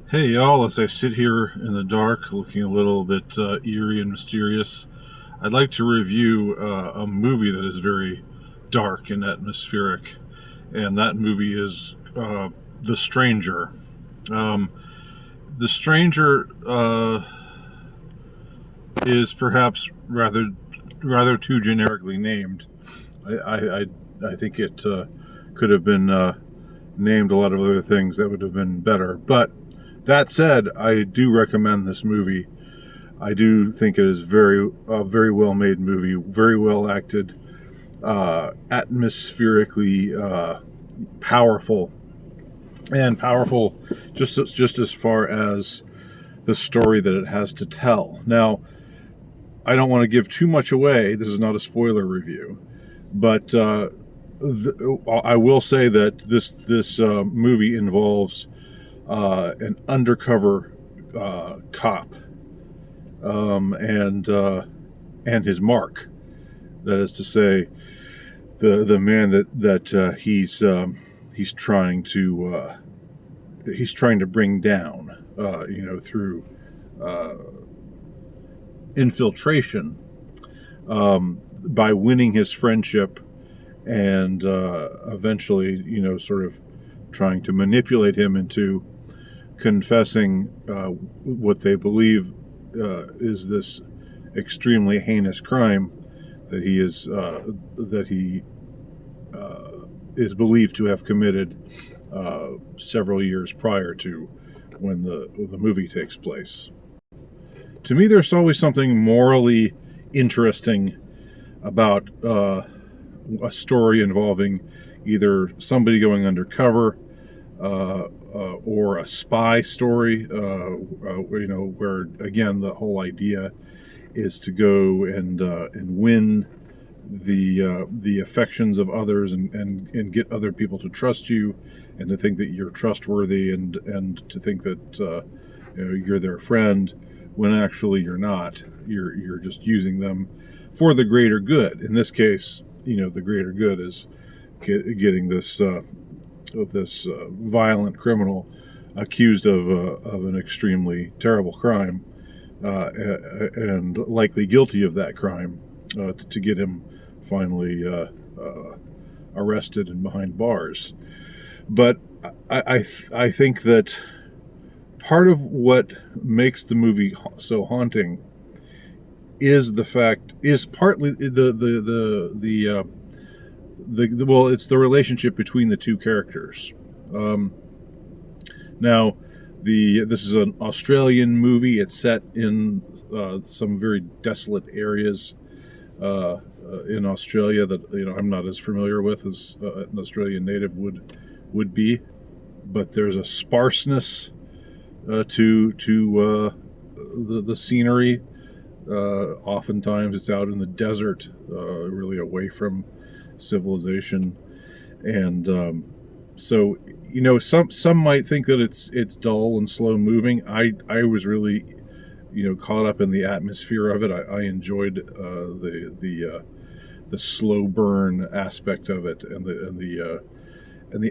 Hey y'all, as I sit here in the dark looking a little bit eerie and mysterious, I'd like to review a movie that is very dark and atmospheric, and that movie is The Stranger. Um, the Stranger is perhaps rather too generically named. I, I, I, I think it could have been named a lot of other things that would have been better. But that said, I do recommend this movie. I do think it is very well made movie, very well acted, atmospherically powerful, and powerful just as far as the story that it has to tell. Now, I don't want to give too much away. This is not a spoiler review, but I will say that this movie involves an undercover cop, and his mark. That is to say, the man that he's trying to bring down, through uh, infiltration, by winning his friendship and eventually, sort of trying to manipulate him into confessing what they believe is this extremely heinous crime that he is believed to have committed several years prior to when the movie takes place. To me, there's always something morally interesting about a story involving either somebody going undercover, or a spy story, where again the whole idea is to go and win the affections of others, and get other people to trust you, and to think that you're trustworthy, and to think that you're their friend, when actually you're not. You're just using them for the greater good. In this case, the greater good is getting this violent criminal accused of an extremely terrible crime, and likely guilty of that crime, to get him finally arrested and behind bars. But I think that part of what makes the movie so haunting is partly well, it's the relationship between the two characters. Um, Now, this is an Australian movie. It's set in some very desolate areas in Australia that I'm not as familiar with as an Australian native would be. But there's a sparseness to the scenery. Oftentimes, it's out in the desert, really away from civilization, and so some might think that it's dull and slow moving. I was really caught up in the atmosphere of it. I enjoyed the slow burn aspect of it, and the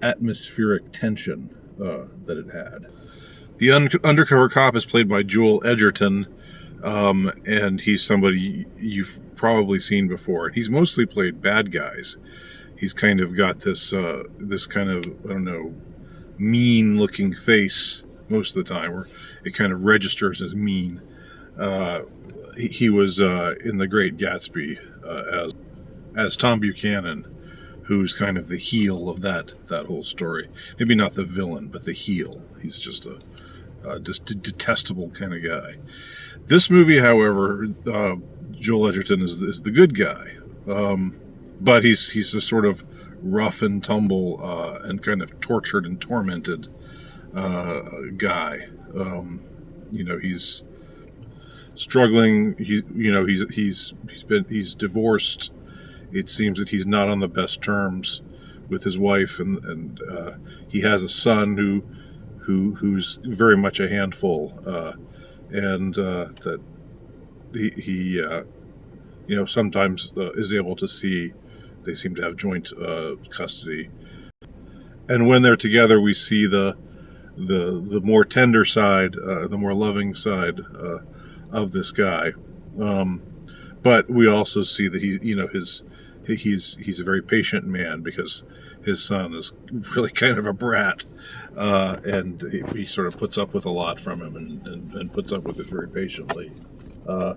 atmospheric tension that it had. The undercover cop is played by Joel Edgerton, and he's somebody you've probably seen before. He's mostly played bad guys. He's kind of got this kind of, I don't know, mean looking face most of the time, where it kind of registers as mean. Uh, he was in The Great Gatsby, as Tom Buchanan, who's kind of the heel of that whole story. Maybe not the villain, but the heel. He's just a detestable kind of guy. This movie, however, Joel Edgerton is the good guy, but he's a sort of rough and tumble, and kind of tortured and tormented guy. He's struggling. He's divorced. It seems that he's not on the best terms with his wife, and he has a son who's very much a handful, and that he sometimes is able to see. They seem to have joint custody, and when they're together, we see the more tender side, the more loving side of this guy. Um, but we also see that he's a very patient man because his son is really kind of a brat, and he sort of puts up with a lot from him and puts up with it very patiently. Uh,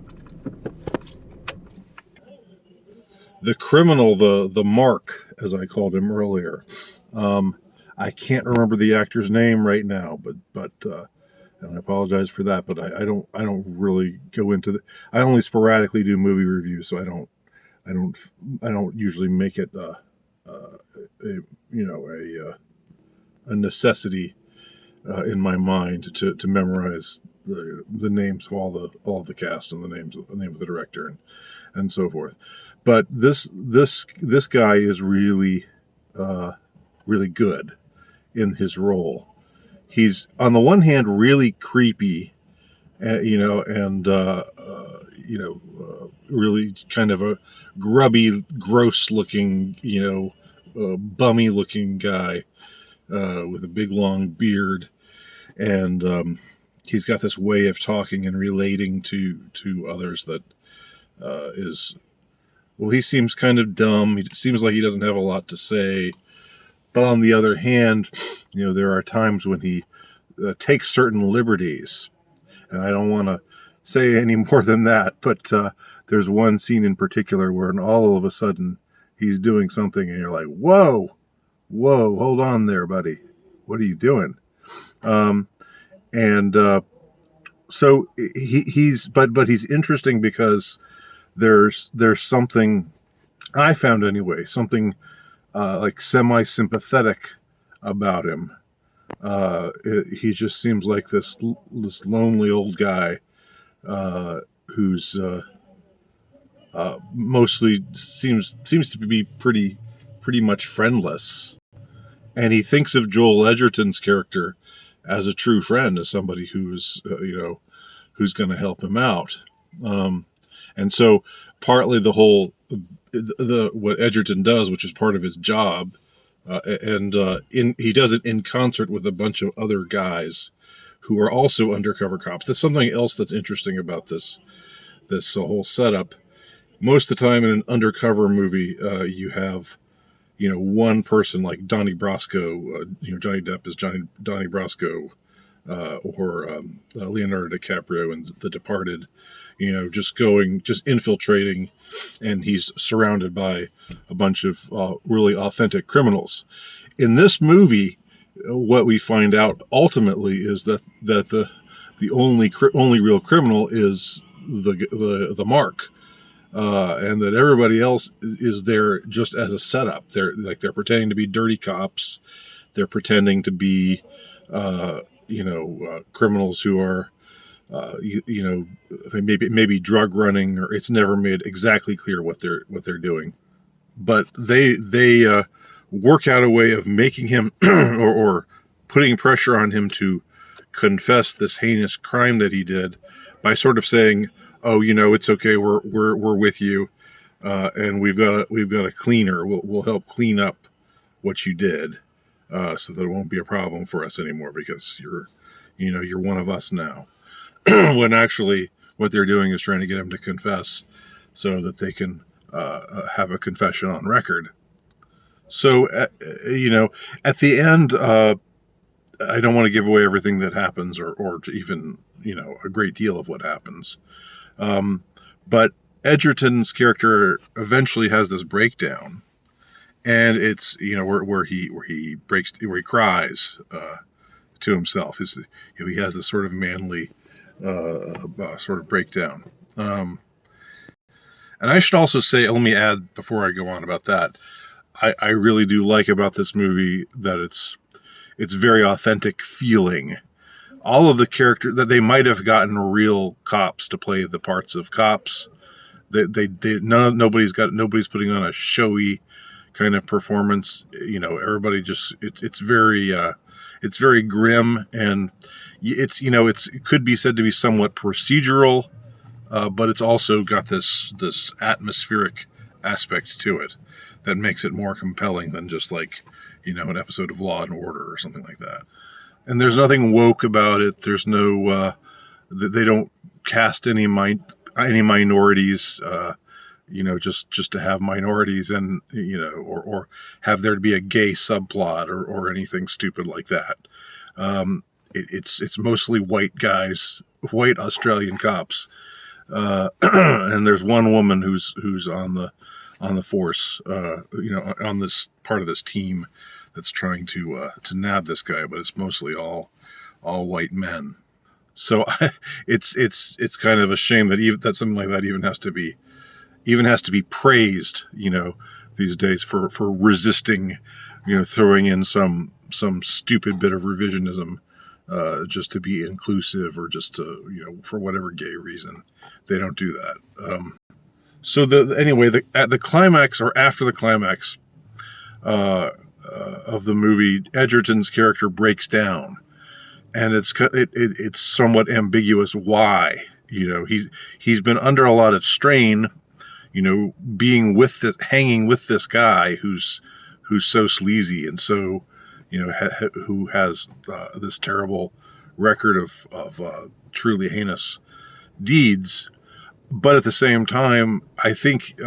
the criminal, the Mark, as I called him earlier. Um, I can't remember the actor's name right now, but and I apologize for that. But I don't really go into the. I only sporadically do movie reviews, so I don't I don't usually make it a necessity in my mind to memorize the names of all the cast and the name of the director and so forth. But this guy is really really good in his role. He's on the one hand really creepy, and really kind of a grubby, gross-looking, bummy-looking guy with a big long beard, and he's got this way of talking and relating to others that is well. He seems kind of dumb. He seems like he doesn't have a lot to say. But on the other hand, there are times when he takes certain liberties, and I don't want to say any more than that. But there's one scene in particular where all of a sudden he's doing something, and you're like, "Whoa, whoa, hold on there, buddy. What are you doing?" And so but he's interesting because there's something I found anyway, something like semi-sympathetic about him. He just seems like this lonely old guy who's mostly seems to be pretty much friendless, and he thinks of Joel Edgerton's character as a true friend, as somebody who's who's going to help him out. And so partly the whole what Edgerton does, which is part of his job, he does it in concert with a bunch of other guys who are also undercover cops. That's something else that's interesting about this whole setup. Most of the time in an undercover movie, you have one person like Donnie Brasco. Johnny Depp is Donnie Brasco, or Leonardo DiCaprio in The Departed. Just infiltrating, and he's surrounded by a bunch of really authentic criminals. In this movie, what we find out ultimately is that the only real criminal is the Mark, and that everybody else is there just as a setup. They're pretending to be dirty cops. They're pretending to be criminals who are maybe drug running, or it's never made exactly clear what they're doing. But they work out a way of making him or putting pressure on him to confess this heinous crime that he did by sort of saying, "Oh, it's okay. We're with you, and we've got a cleaner. We'll help clean up what you did, so that it won't be a problem for us anymore because you're one of us now." When actually what they're doing is trying to get him to confess so that they can have a confession on record. So, at the end, I don't want to give away everything that happens or even, a great deal of what happens. But Edgerton's character eventually has this breakdown, and it's, where he cries to himself. He has this sort of manly sort of breakdown. And I should also say, let me add before I go on about that, I really do like about this movie that it's very authentic feeling. All of the characters that they might have gotten real cops to play the parts of cops. Nobody's putting on a showy kind of performance. Everybody just it's very grim, and it could be said to be somewhat procedural, but it's also got this atmospheric aspect to it that makes it more compelling than just like an episode of Law and Order or something like that. And there's nothing woke about it. There's no they don't cast any minorities. Just to have minorities, and or have there to be a gay subplot, or anything stupid like that. It's mostly white guys, white Australian cops, and there's one woman who's on the force, on this part of this team that's trying to nab this guy, but it's mostly all white men. So it's kind of a shame that something like that even has to be praised, these days for resisting, throwing in some stupid bit of revisionism, just to be inclusive, or just to, for whatever gay reason. They don't do that. So at the climax, or after the climax of the movie, Edgerton's character breaks down, and it's somewhat ambiguous why. He's been under a lot of strain, hanging with this guy who's so sleazy, and so, who has this terrible record of truly heinous deeds. But at the same time, I think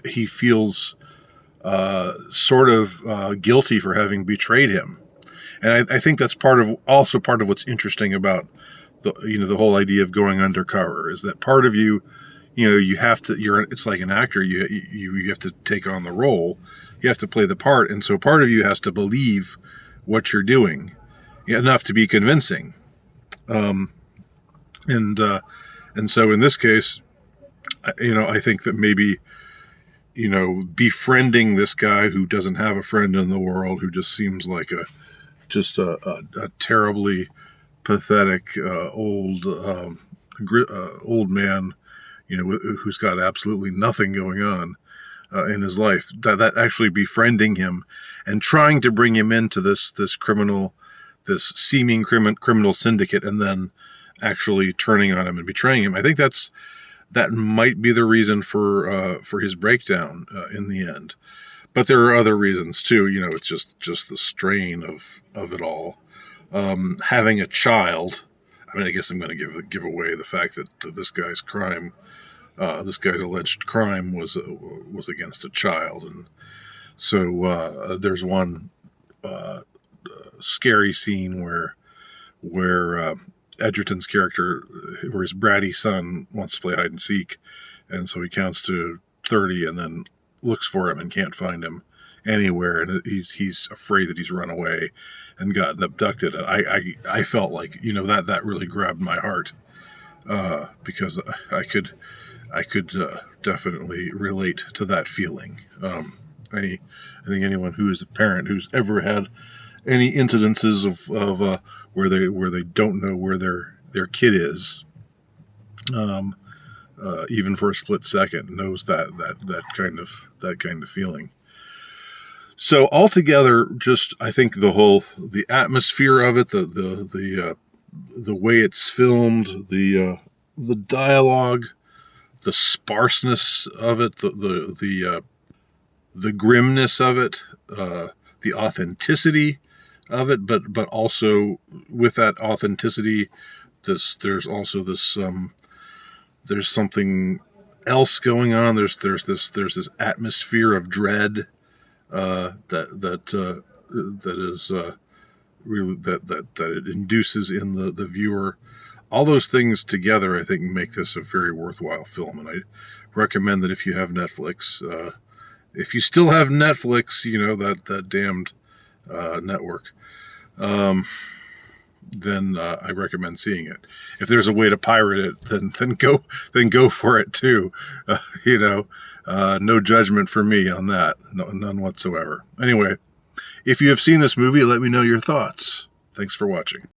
he feels sort of guilty for having betrayed him, and I think that's part of what's interesting about the whole idea of going undercover, is that part of you, you have to. It's like an actor. You have to take on the role. You have to play the part, and so part of you has to believe what you're doing enough to be convincing. And so in this case, I think that maybe, befriending this guy who doesn't have a friend in the world, who just seems like a terribly pathetic old man, who's got absolutely nothing going on in his life. That actually befriending him and trying to bring him into this seeming criminal syndicate, and then actually turning on him and betraying him. I think that might be the reason for his breakdown in the end. But there are other reasons too. It's just the strain of it all. Having a child. I mean, I guess I'm going to give away the fact that this guy's alleged crime was against a child, and so there's one scary scene where Edgerton's character, where his bratty son wants to play hide and seek, and so he counts to 30 and then looks for him and can't find him anywhere, and he's afraid that he's run away and gotten abducted. And I felt like, that really grabbed my heart, because I could definitely relate to that feeling. I think anyone who is a parent who's ever had any incidences of where they don't know where their kid is, even for a split second, knows that kind of feeling. So altogether, just I think the atmosphere of it, the way it's filmed, the dialogue, the sparseness of it, the grimness of it, the authenticity of it, but also with that authenticity, there's also this there's something else going on. There's this atmosphere of dread that is really that it induces in the viewer. All those things together, I think, make this a very worthwhile film, and I recommend that if you have Netflix, if you still have Netflix, that damned network, then I recommend seeing it. If there's a way to pirate it, then go for it too. No judgment for me on that, none whatsoever. Anyway, if you have seen this movie, let me know your thoughts. Thanks for watching.